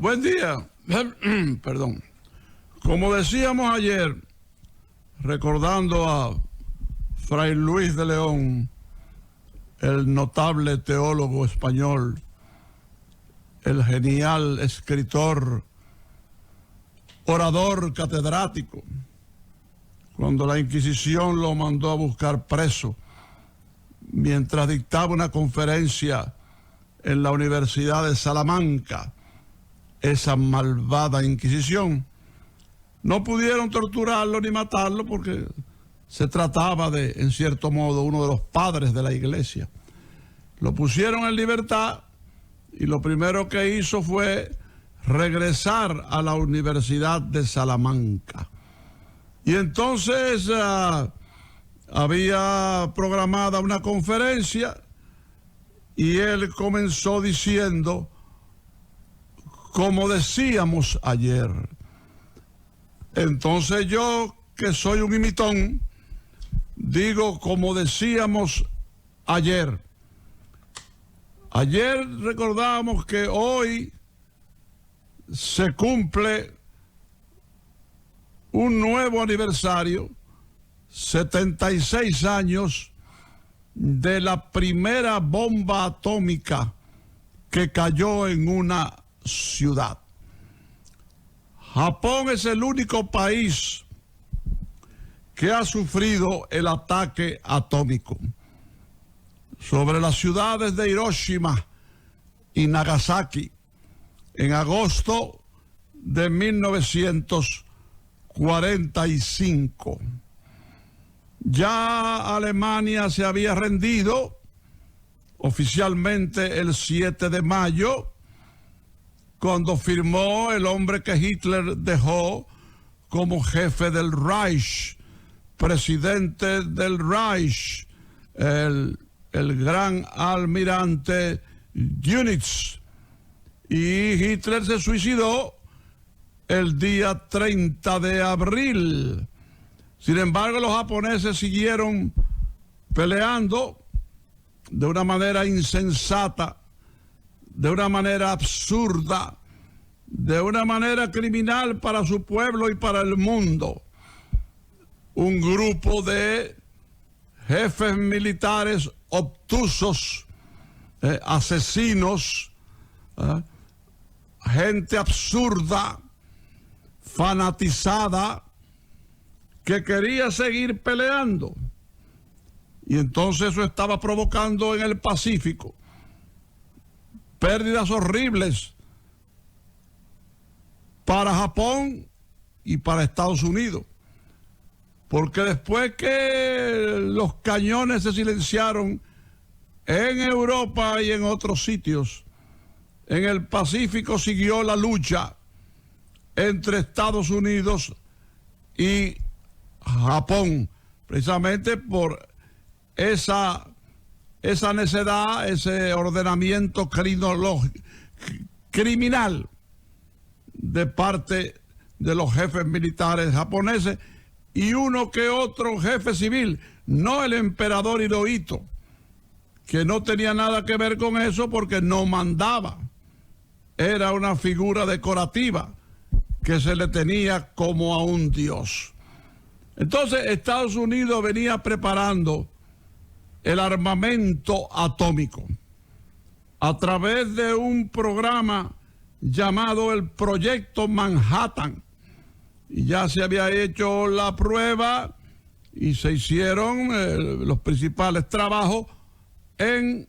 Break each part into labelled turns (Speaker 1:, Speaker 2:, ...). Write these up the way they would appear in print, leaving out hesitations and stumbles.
Speaker 1: Buen día. Perdón. Como decíamos ayer, recordando a Fray Luis de León, el notable teólogo español, el genial escritor, orador catedrático, cuando la Inquisición lo mandó a buscar preso, mientras dictaba una conferencia en la Universidad de Salamanca, esa malvada Inquisición. No pudieron torturarlo ni matarlo porque se trataba de, en cierto modo, uno de los padres de la Iglesia. Lo pusieron en libertad y lo primero que hizo fue regresar a la Universidad de Salamanca. Y entonces había programada una conferencia y él comenzó diciendo, como decíamos ayer. Entonces yo, que soy un imitón, digo como decíamos ayer. Ayer recordábamos que hoy se cumple un nuevo aniversario, 76 años de la primera bomba atómica que cayó en una ciudad. Japón es el único país que ha sufrido el ataque atómico sobre las ciudades de Hiroshima y Nagasaki en agosto de 1945. Ya Alemania se había rendido oficialmente el 7 de mayo, cuando firmó el hombre que Hitler dejó como jefe del Reich, presidente del Reich, el gran almirante Dönitz. Y Hitler se suicidó el día 30 de abril. Sin embargo, los japoneses siguieron peleando de una manera insensata, de una manera absurda, de una manera criminal para su pueblo y para el mundo. Un grupo de jefes militares obtusos, asesinos, gente absurda, fanatizada, que quería seguir peleando. Y entonces eso estaba provocando en el Pacífico pérdidas horribles para Japón y para Estados Unidos. Porque después que los cañones se silenciaron en Europa y en otros sitios, en el Pacífico siguió la lucha entre Estados Unidos y Japón, precisamente por esa necedad, ese ordenamiento criminal de parte de los jefes militares japoneses y uno que otro jefe civil, no el emperador Hirohito, que no tenía nada que ver con eso porque no mandaba. Era una figura decorativa que se le tenía como a un dios. Entonces Estados Unidos venía preparando el armamento atómico a través de un programa llamado el Proyecto Manhattan. Y ya se había hecho la prueba y se hicieron los principales trabajos en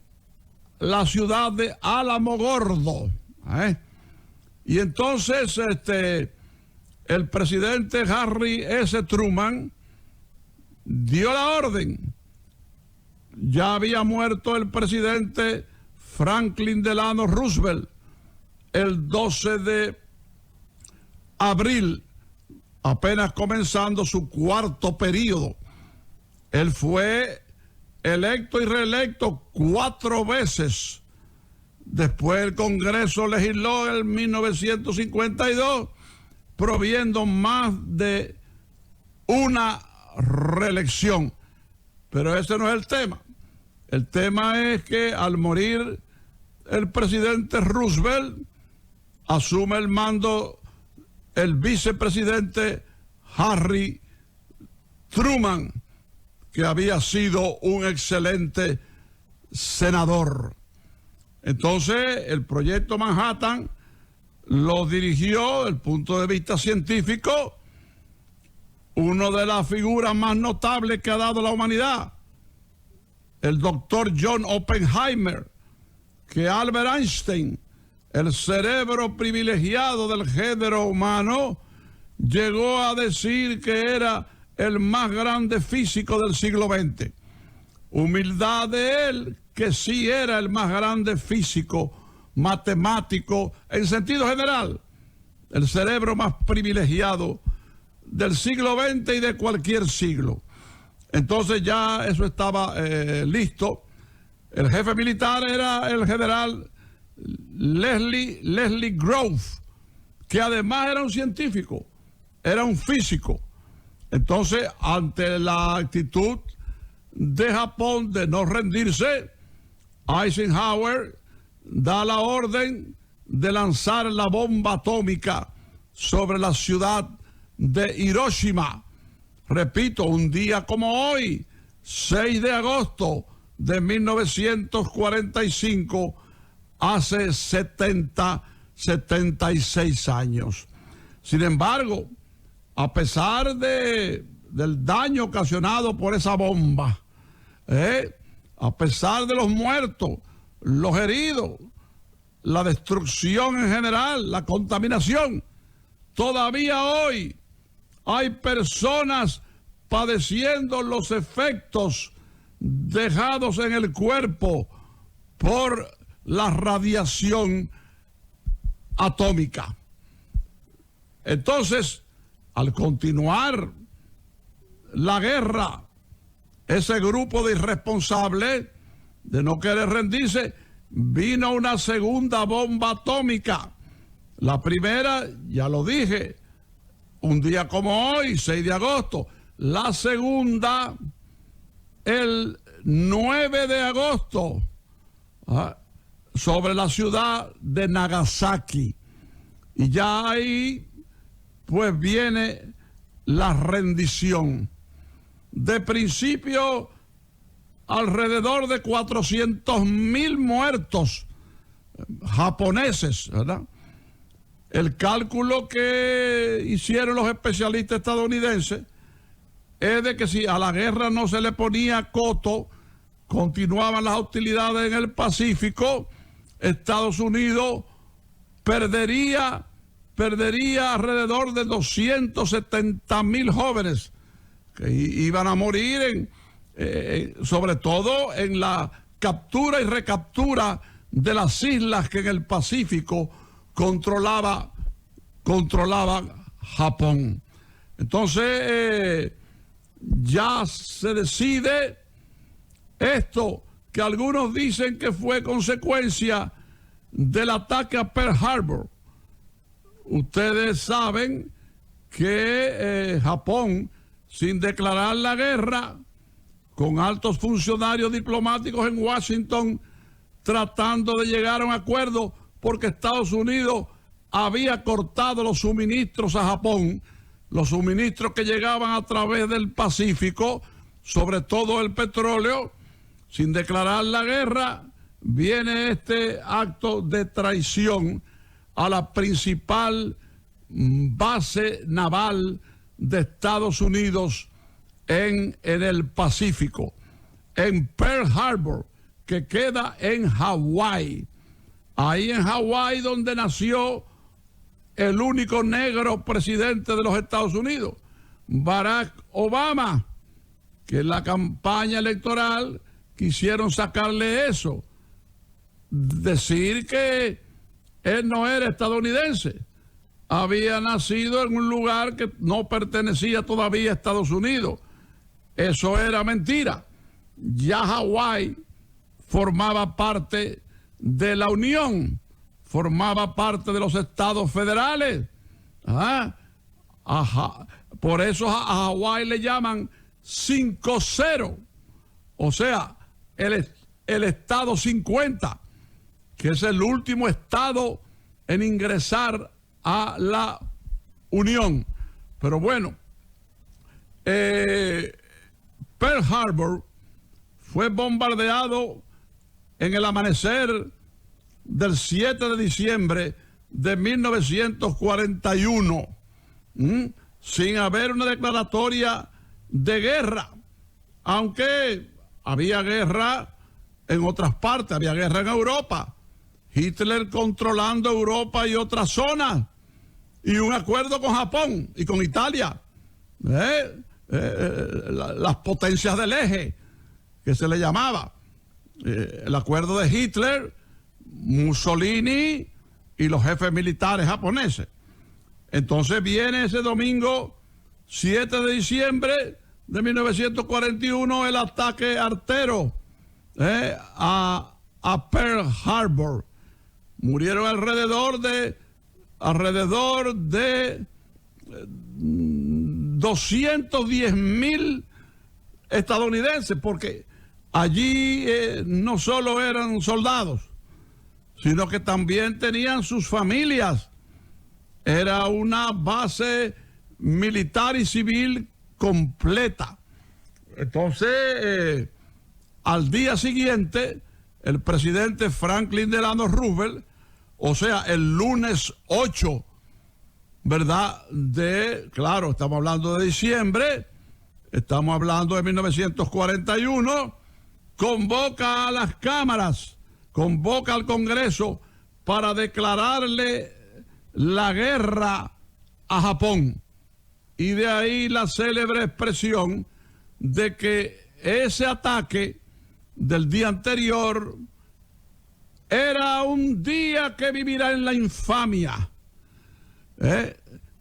Speaker 1: la ciudad de Alamogordo. Y entonces el presidente Harry S. Truman dio la orden. Ya había muerto el presidente Franklin Delano Roosevelt el 12 de abril, apenas comenzando su cuarto periodo. Él fue electo y reelecto 4 veces. Después el Congreso legisló en 1952, proviendo más de una reelección. Pero ese no es el tema. El tema es que al morir el presidente Roosevelt, asume el mando el vicepresidente Harry Truman, que había sido un excelente senador. Entonces, el proyecto Manhattan lo dirigió desde el punto de vista científico uno de las figuras más notables que ha dado la humanidad, el doctor John Oppenheimer, que Albert Einstein, el cerebro privilegiado del género humano, llegó a decir que era el más grande físico del siglo XX. Humildad de él, que sí era el más grande físico, matemático, en sentido general, el cerebro más privilegiado del siglo XX y de cualquier siglo. Entonces ya eso estaba listo. El jefe militar era el general Leslie Groves, que además era un científico, era un físico. Entonces, ante la actitud de Japón de no rendirse, Eisenhower da la orden de lanzar la bomba atómica sobre la ciudad de Hiroshima. Repito, un día como hoy, 6 de agosto de 1945, hace 76 años. Sin embargo, a pesar del daño ocasionado por esa bomba, a pesar de los muertos, los heridos, la destrucción en general, la contaminación, todavía hoy hay personas padeciendo los efectos dejados en el cuerpo por la radiación atómica. Entonces, al continuar la guerra, ese grupo de irresponsables de no querer rendirse, vino una segunda bomba atómica. La primera, ya lo dije, un día como hoy, 6 de agosto. La segunda, el 9 de agosto, sobre la ciudad de Nagasaki. Y ya ahí, pues viene la rendición. De principio, alrededor de 400,000 muertos japoneses, ¿verdad? El cálculo que hicieron los especialistas estadounidenses es de que si a la guerra no se le ponía coto, continuaban las hostilidades en el Pacífico, Estados Unidos perdería alrededor de 270,000 jóvenes que iban a morir, sobre todo en la captura y recaptura de las islas que en el Pacífico controlaba Japón. Entonces, ya se decide esto, que algunos dicen que fue consecuencia del ataque a Pearl Harbor. Ustedes saben que Japón, sin declarar la guerra, con altos funcionarios diplomáticos en Washington, tratando de llegar a un acuerdo, porque Estados Unidos había cortado los suministros a Japón, los suministros que llegaban a través del Pacífico, sobre todo el petróleo. Sin declarar la guerra, viene este acto de traición a la principal base naval de Estados Unidos en el Pacífico, en Pearl Harbor, que queda en Hawái. Ahí en Hawái donde nació el único negro presidente de los Estados Unidos, Barack Obama, que en la campaña electoral quisieron sacarle eso, decir que él no era estadounidense, había nacido en un lugar que no pertenecía todavía a Estados Unidos. Eso era mentira. Ya Hawái formaba parte de la Unión, formaba parte de los estados federales. Por eso a Hawái le llaman 5-0, o sea, el estado 50, que es el último estado en ingresar a la Unión. Pero bueno, Pearl Harbor fue bombardeado en el amanecer del 7 de diciembre de 1941, sin haber una declaratoria de guerra, aunque había guerra en otras partes, había guerra en Europa, Hitler controlando Europa y otras zonas, y un acuerdo con Japón y con Italia, las potencias del eje, que se le llamaba, el acuerdo de Hitler, Mussolini y los jefes militares japoneses. Entonces viene ese domingo 7 de diciembre de 1941 el ataque artero a Pearl Harbor. Murieron alrededor de 210,000 estadounidenses, porque allí no solo eran soldados, sino que también tenían sus familias. Era una base militar y civil completa. Entonces, al día siguiente, el presidente Franklin Delano Roosevelt, o sea, el lunes 8, ¿verdad? Claro, estamos hablando de diciembre, estamos hablando de 1941, convoca a las cámaras, convoca al Congreso para declararle la guerra a Japón. Y de ahí la célebre expresión de que ese ataque del día anterior era un día que vivirá en la infamia.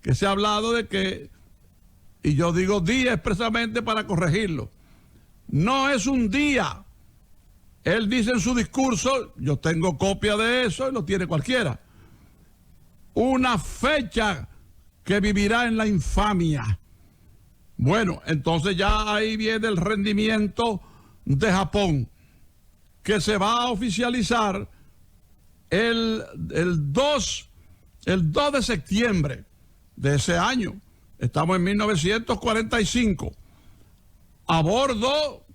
Speaker 1: Que se ha hablado de que, y yo digo día expresamente para corregirlo, no es un día. Él dice en su discurso, yo tengo copia de eso y lo tiene cualquiera, una fecha que vivirá en la infamia. Bueno, entonces ya ahí viene el rendimiento de Japón, que se va a oficializar el 2 de septiembre de ese año. Estamos en 1945, a bordo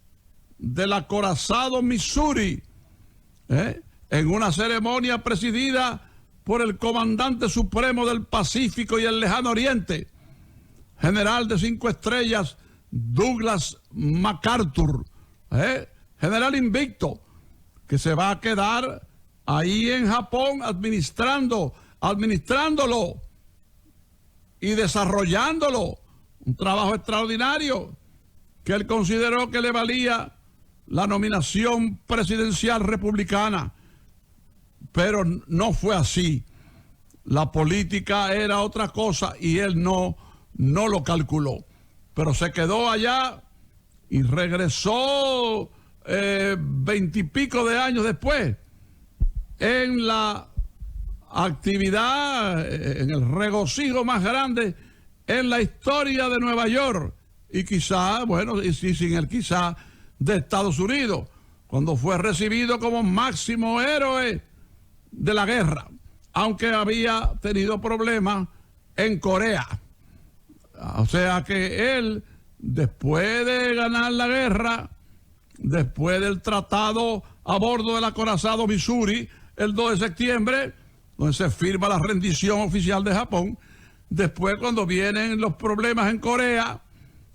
Speaker 1: del acorazado Missouri, en una ceremonia presidida por el comandante supremo del Pacífico y el Lejano Oriente, general de 5 estrellas, Douglas MacArthur, general invicto, que se va a quedar ahí en Japón administrándolo y desarrollándolo. Un trabajo extraordinario que él consideró que le valía la nominación presidencial republicana. Pero no fue así. La política era otra cosa y él no lo calculó. Pero se quedó allá y regresó 20 y pico de años después en la actividad, en el regocijo más grande en la historia de Nueva York y quizá, bueno, y sin el quizá, de Estados Unidos, cuando fue recibido como máximo héroe de la guerra, aunque había tenido problemas en Corea. O sea que él, después de ganar la guerra, después del tratado a bordo del acorazado Missouri, el 2 de septiembre, donde se firma la rendición oficial de Japón, después cuando vienen los problemas en Corea,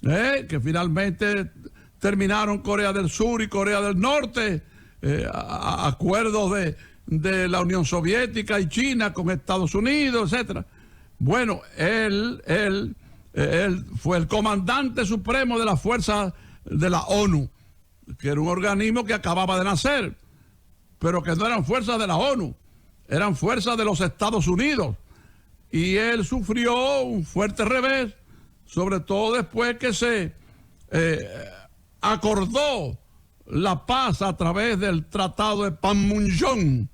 Speaker 1: que finalmente terminaron Corea del Sur y Corea del Norte, acuerdos de la Unión Soviética y China con Estados Unidos, etcétera. Bueno, él fue el comandante supremo de las fuerzas de la ONU, que era un organismo que acababa de nacer, pero que no eran fuerzas de la ONU, eran fuerzas de los Estados Unidos. Y él sufrió un fuerte revés, sobre todo después que se acordó la paz a través del Tratado de Panmunjom,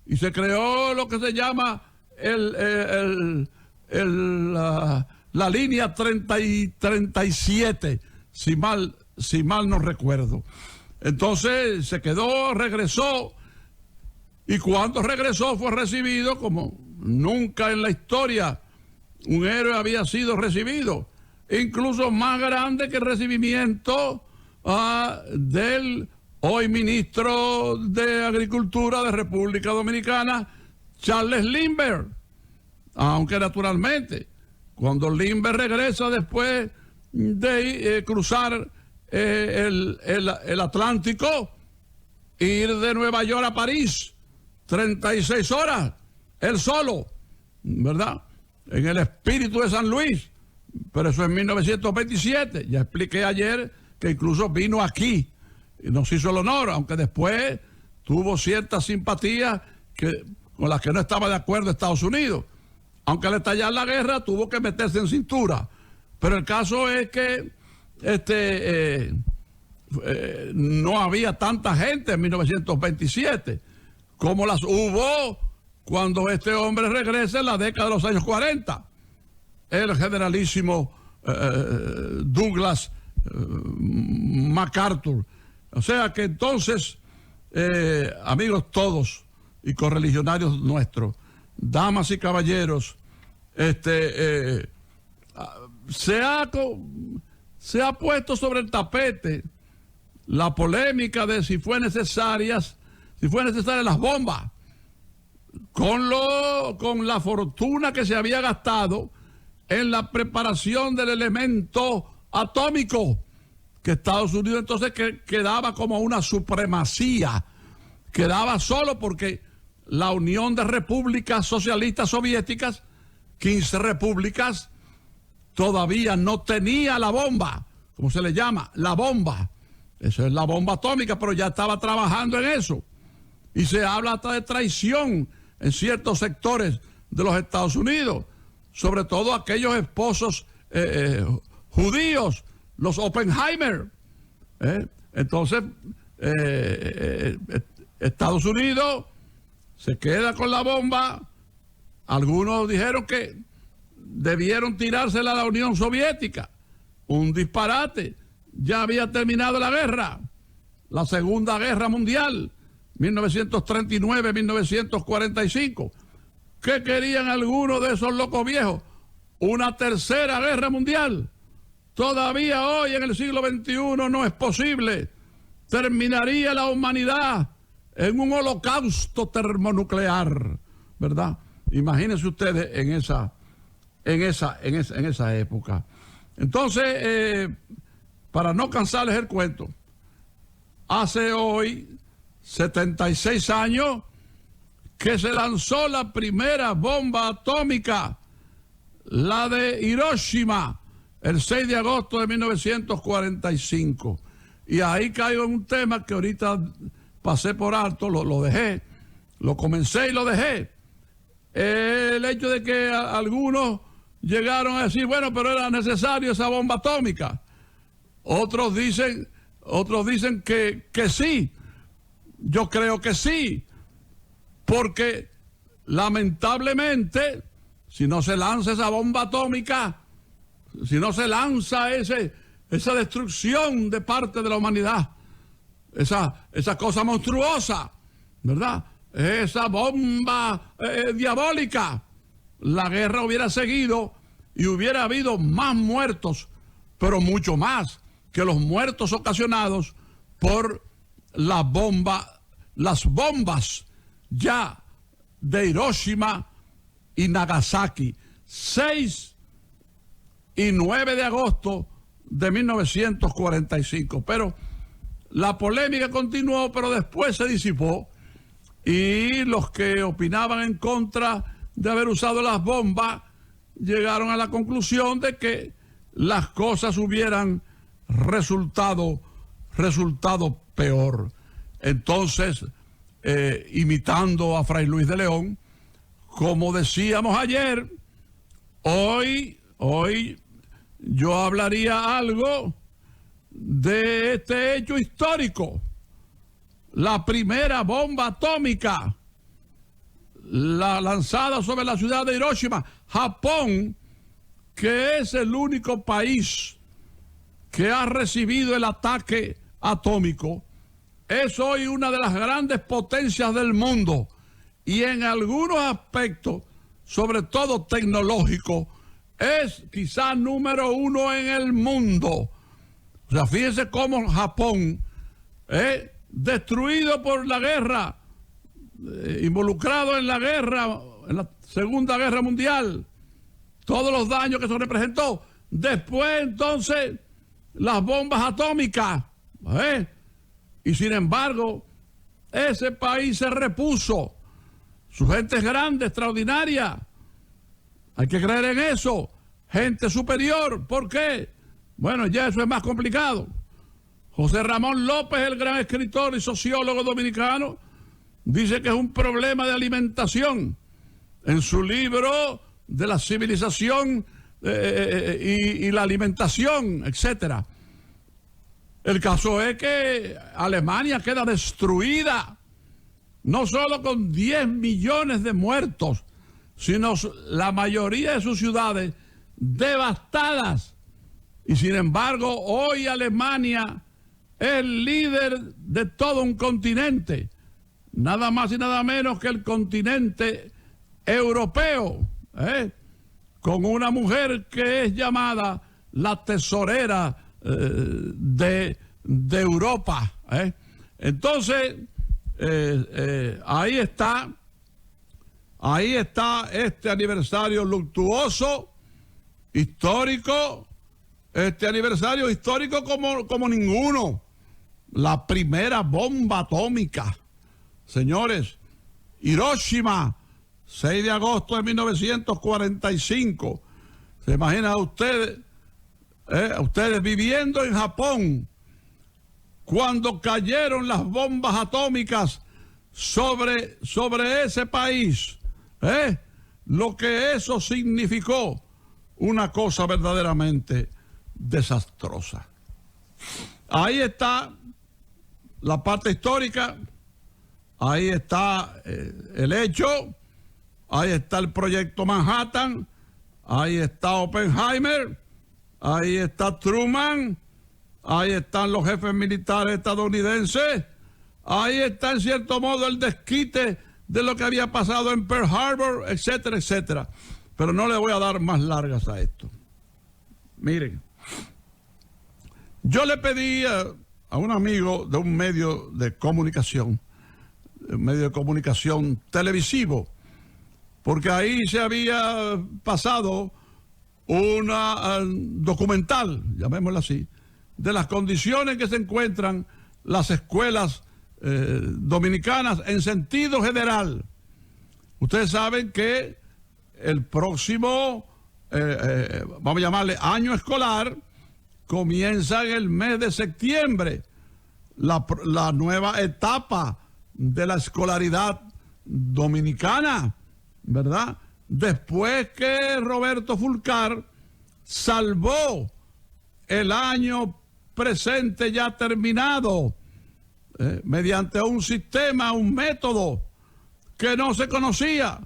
Speaker 1: y se creó lo que se llama la línea 30 y 37, si mal no recuerdo. Entonces se quedó, regresó Y cuando regresó fue recibido como nunca en la historia un héroe había sido recibido, incluso más grande que el recibimiento del hoy ministro de Agricultura de República Dominicana, Charles Lindbergh. Aunque naturalmente, cuando Lindbergh regresa después de cruzar el Atlántico, ir de Nueva York a París, 36 horas, él solo, ¿verdad? En el espíritu de San Luis, pero eso en 1927. Ya expliqué ayer que incluso vino aquí y nos hizo el honor, aunque después tuvo ciertas simpatías con las que no estaba de acuerdo Estados Unidos. Aunque al estallar la guerra tuvo que meterse en cintura. Pero el caso es que no había tanta gente en 1927 como las hubo cuando este hombre regresa en la década de los años 40. El generalísimo Douglas MacArthur. O sea que entonces, amigos todos y correligionarios nuestros, damas y caballeros, se ha puesto sobre el tapete la polémica de si fue necesaria las bombas, con la fortuna que se había gastado en la preparación del elemento atómico, que Estados Unidos entonces quedaba como una supremacía, quedaba solo porque la Unión de Repúblicas Socialistas Soviéticas, 15 repúblicas, todavía no tenía la bomba, como se le llama, la bomba. Eso es la bomba atómica, pero ya estaba trabajando en eso. Y se habla hasta de traición en ciertos sectores de los Estados Unidos, sobre todo aquellos esposos judíos, los Oppenheimer. Entonces, Estados Unidos se queda con la bomba. Algunos dijeron que debieron tirársela a la Unión Soviética. Un disparate. Ya había terminado la guerra, la Segunda Guerra Mundial, 1939-1945. ¿Qué querían algunos de esos locos viejos? Una tercera guerra mundial. Todavía hoy en el siglo XXI no es posible. Terminaría la humanidad en un holocausto termonuclear, ¿verdad? Imagínense ustedes en esa época. Entonces, para no cansarles el cuento, hace hoy 76 años que se lanzó la primera bomba atómica, la de Hiroshima, el 6 de agosto de 1945. Y ahí caigo en un tema que ahorita pasé por alto, lo dejé, lo comencé y lo dejé. El hecho de que algunos llegaron a decir, bueno, pero era necesario esa bomba atómica. Otros dicen que sí. Yo creo que sí, porque lamentablemente, si no se lanza esa bomba atómica, si no se lanza esa destrucción de parte de la humanidad, esa cosa monstruosa, ¿verdad? Esa bomba diabólica, la guerra hubiera seguido y hubiera habido más muertos, pero mucho más que los muertos ocasionados por las bombas ya de Hiroshima y Nagasaki, 6 y 9 de agosto de 1945. Pero la polémica continuó, pero después se disipó y los que opinaban en contra de haber usado las bombas llegaron a la conclusión de que las cosas hubieran resultado peor. Entonces, imitando a Fray Luis de León, como decíamos ayer, hoy yo hablaría algo de este hecho histórico. La primera bomba atómica, la lanzada sobre la ciudad de Hiroshima. Japón, que es el único país que ha recibido el ataque atómico, es hoy una de las grandes potencias del mundo y en algunos aspectos, sobre todo tecnológicos, es quizá número 1 en el mundo. O sea, fíjense cómo Japón, destruido por la guerra, involucrado en la guerra, en la Segunda Guerra Mundial, todos los daños que eso representó. Después, entonces, las bombas atómicas, y sin embargo, ese país se repuso. Su gente es grande, extraordinaria. Hay que creer en eso. Gente superior. ¿Por qué? Bueno, ya eso es más complicado. José Ramón López, el gran escritor y sociólogo dominicano, dice que es un problema de alimentación. En su libro de la civilización y la alimentación, etcétera. El caso es que Alemania queda destruida, no solo con 10 millones de muertos, sino la mayoría de sus ciudades devastadas. Y sin embargo, hoy Alemania es el líder de todo un continente, nada más y nada menos que el continente europeo, con una mujer que es llamada la tesorera de Europa. Entonces, ahí está este aniversario luctuoso, histórico, como ninguno. La primera bomba atómica, señores, Hiroshima, 6 de agosto de 1945. ¿Se imaginan ustedes viviendo en Japón cuando cayeron las bombas atómicas sobre ese país? Lo que eso significó, una cosa verdaderamente desastrosa. Ahí está la parte histórica, ahí está el hecho, ahí está el proyecto Manhattan, ahí está Oppenheimer, ahí está Truman, ahí están los jefes militares estadounidenses, ahí está en cierto modo el desquite de lo que había pasado en Pearl Harbor, etcétera, etcétera. Pero no le voy a dar más largas a esto. Miren, yo le pedí a un amigo de un medio de comunicación televisivo, porque ahí se había pasado una documental, llamémosla así, de las condiciones que se encuentran las escuelas dominicanas en sentido general. Ustedes saben que el próximo, vamos a llamarle año escolar, comienza en el mes de septiembre, la nueva etapa de la escolaridad dominicana, ¿verdad? Después que Roberto Fulcar salvó el año presente ya terminado, mediante un sistema, un método que no se conocía,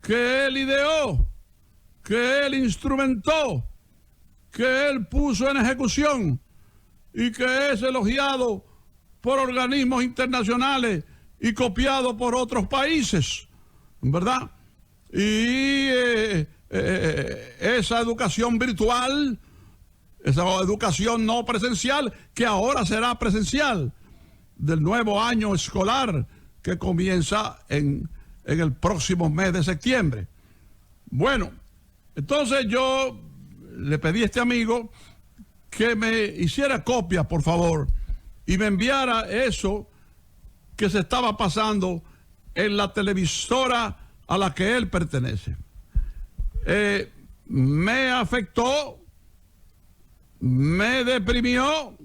Speaker 1: que él ideó, que él instrumentó, que él puso en ejecución y que es elogiado por organismos internacionales y copiado por otros países, ¿verdad? Y esa educación virtual, esa educación no presencial, que ahora será presencial, del nuevo año escolar que comienza en el próximo mes de septiembre. Bueno, entonces yo le pedí a este amigo que me hiciera copia, por favor, y me enviara eso que se estaba pasando en la televisora a la que él pertenece. Me afectó, me deprimió,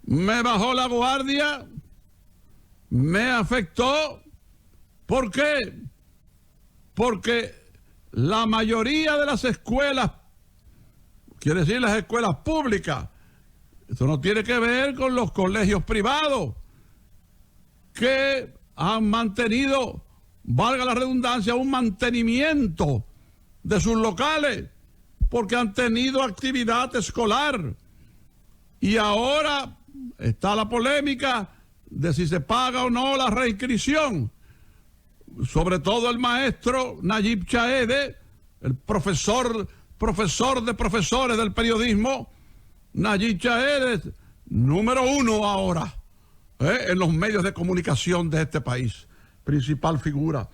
Speaker 1: me bajó la guardia, me afectó. ¿Por qué? Porque la mayoría de las escuelas, quiere decir las escuelas públicas, esto no tiene que ver con los colegios privados, que han mantenido, valga la redundancia, un mantenimiento de sus locales, porque han tenido actividad escolar. Y ahora está la polémica de si se paga o no la reinscripción. sobre todo el maestro Nayib Chaede, el profesor de profesores del periodismo. Nayib Chaede, número 1 ahora en los medios de comunicación de este país, principal figura.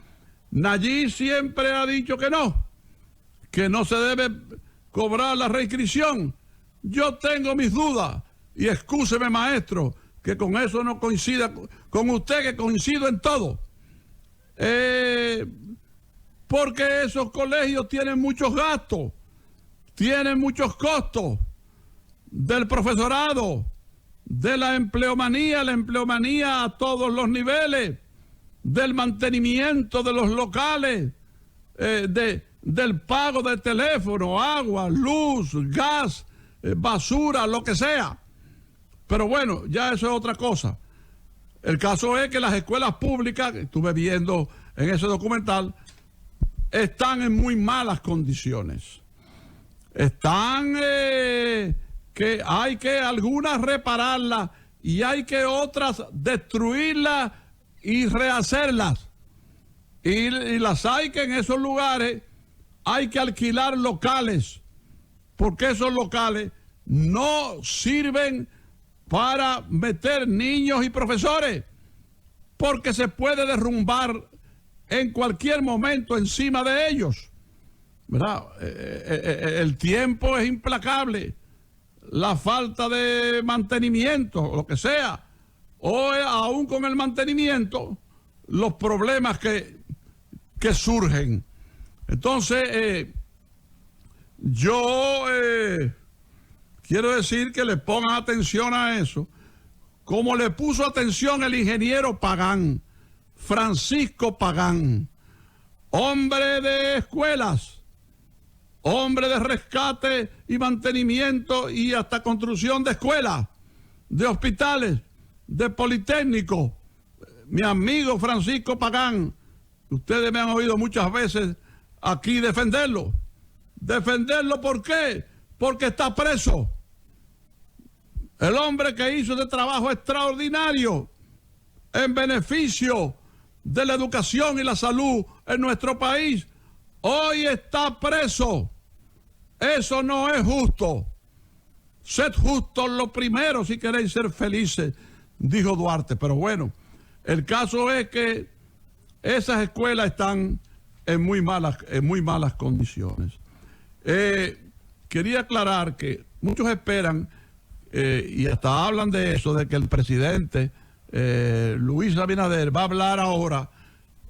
Speaker 1: Nayib siempre ha dicho que no se debe cobrar la reinscripción. Yo tengo mis dudas, y excúseme, maestro, que con eso no coincida con usted, que coincido en todo. Porque esos colegios tienen muchos gastos, tienen muchos costos del profesorado, de la empleomanía a todos los niveles, del mantenimiento de los locales, del pago de teléfono, agua, luz, gas, basura, lo que sea. Pero bueno, ya eso es otra cosa. El caso es que las escuelas públicas, que estuve viendo en ese documental, están en muy malas condiciones. Están que hay que algunas repararlas y hay que otras destruirlas y rehacerlas. Y las hay que en esos lugares hay que alquilar locales, porque esos locales no sirven para meter niños y profesores, porque se puede derrumbar en cualquier momento encima de ellos, ¿verdad? El tiempo es implacable, la falta de mantenimiento, lo que sea, o aún con el mantenimiento, los problemas que surgen. Entonces, yo quiero decir que le pongan atención a eso, como le puso atención el ingeniero Pagán, Francisco Pagán, hombre de escuelas, hombre de rescate y mantenimiento y hasta construcción de escuelas, de hospitales, de politécnicos. Mi amigo Francisco Pagán, ustedes me han oído muchas veces aquí defenderlo. ¿Defenderlo por qué? Porque está preso. El hombre que hizo ese trabajo extraordinario en beneficio de la educación y la salud en nuestro país, hoy está preso. Eso no es justo. Sed justos lo primero si queréis ser felices, dijo Duarte. Pero bueno, el caso es que esas escuelas están en muy malas condiciones. Quería aclarar que muchos esperan, y hasta hablan de eso, de que el presidente Luis Abinader va a hablar ahora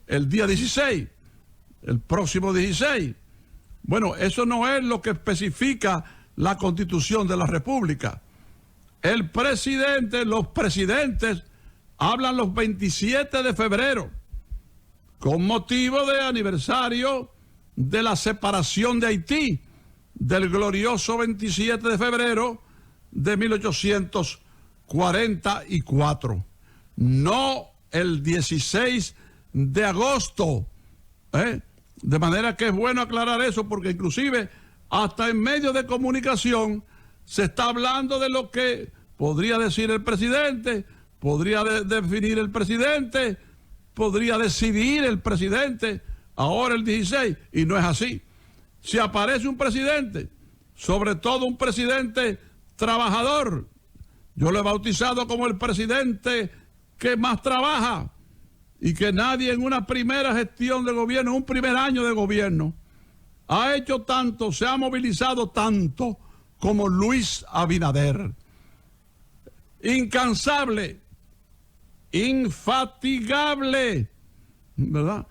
Speaker 1: el día 16, el próximo 16. Bueno, eso no es lo que especifica la Constitución de la República. El presidente, los presidentes hablan los 27 de febrero, con motivo de aniversario de la separación de Haití, del glorioso 27 de febrero de 1844. No el 16 de agosto. De manera que es bueno aclarar eso, porque inclusive hasta en medios de comunicación se está hablando de lo que podría decir el presidente, podría definir el presidente, podría decidir el presidente ahora el 16, y no es así. Si aparece un presidente, sobre todo un presidente trabajador, yo lo he bautizado como el presidente que más trabaja, y que nadie en una primera gestión de gobierno, un primer año de gobierno, ha hecho tanto, se ha movilizado tanto como Luis Abinader. Incansable, infatigable, ¿verdad?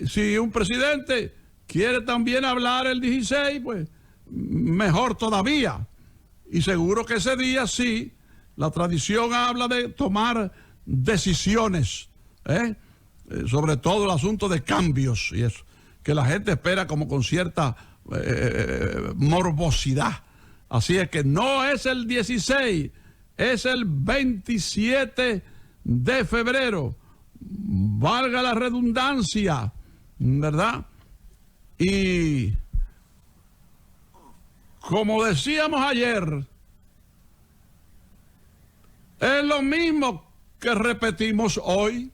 Speaker 1: Si un presidente quiere también hablar el 16, pues mejor todavía. Y seguro que ese día sí, la tradición habla de tomar decisiones, sobre todo el asunto de cambios y eso, que la gente espera como con cierta morbosidad. Así es que no es el 16, es el 27 de febrero. Valga la redundancia, ¿verdad? Y como decíamos ayer, es lo mismo que repetimos hoy.